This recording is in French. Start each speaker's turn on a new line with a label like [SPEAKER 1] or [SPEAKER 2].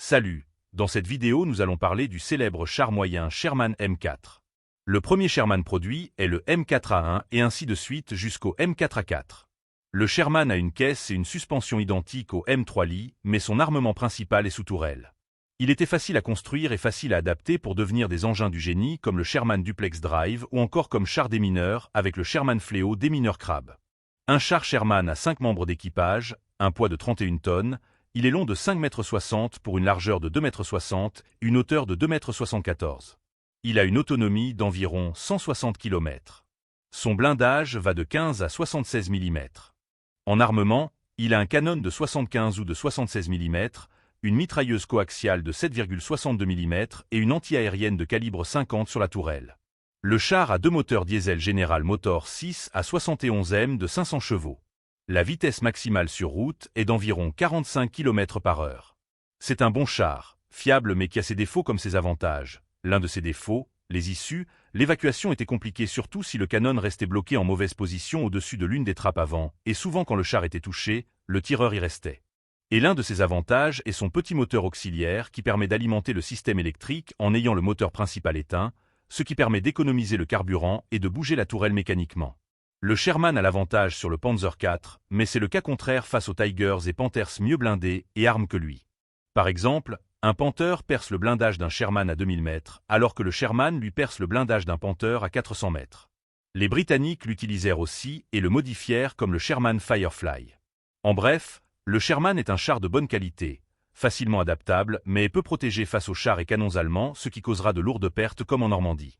[SPEAKER 1] Salut, dans cette vidéo nous allons parler du célèbre char moyen Sherman M4. Le premier Sherman produit est le M4A1 et ainsi de suite jusqu'au M4A4. Le Sherman a une caisse et une suspension identiques au M3 Lee, mais son armement principal est sous tourelle. Il était facile à construire et facile à adapter pour devenir des engins du génie comme le Sherman Duplex Drive ou encore comme char démineur avec le Sherman Fléau démineur Crab. Un char Sherman a 5 membres d'équipage, un poids de 31 tonnes, il est long de 5,60 m pour une largeur de 2,60 m, une hauteur de 2,74 m. Il a une autonomie d'environ 160 km. Son blindage va de 15 à 76 mm. En armement, il a un canon de 75 ou de 76 mm, une mitrailleuse coaxiale de 7,62 mm et une anti-aérienne de calibre 50 sur la tourelle. Le char a deux moteurs diesel General Motors 6 à 71 M de 500 chevaux. La vitesse maximale sur route est d'environ 45 km/h. C'est un bon char, fiable mais qui a ses défauts comme ses avantages. L'un de ses défauts, les issues, l'évacuation était compliquée surtout si le canon restait bloqué en mauvaise position au-dessus de l'une des trappes avant, et souvent quand le char était touché, le tireur y restait. Et l'un de ses avantages est son petit moteur auxiliaire qui permet d'alimenter le système électrique en ayant le moteur principal éteint, ce qui permet d'économiser le carburant et de bouger la tourelle mécaniquement. Le Sherman a l'avantage sur le Panzer IV, mais c'est le cas contraire face aux Tigers et Panthers mieux blindés et armes que lui. Par exemple, un Panther perce le blindage d'un Sherman à 2000 mètres, alors que le Sherman lui perce le blindage d'un Panther à 400 mètres. Les Britanniques l'utilisèrent aussi et le modifièrent comme le Sherman Firefly. En bref, le Sherman est un char de bonne qualité, facilement adaptable mais peu protégé face aux chars et canons allemands, ce qui causera de lourdes pertes comme en Normandie.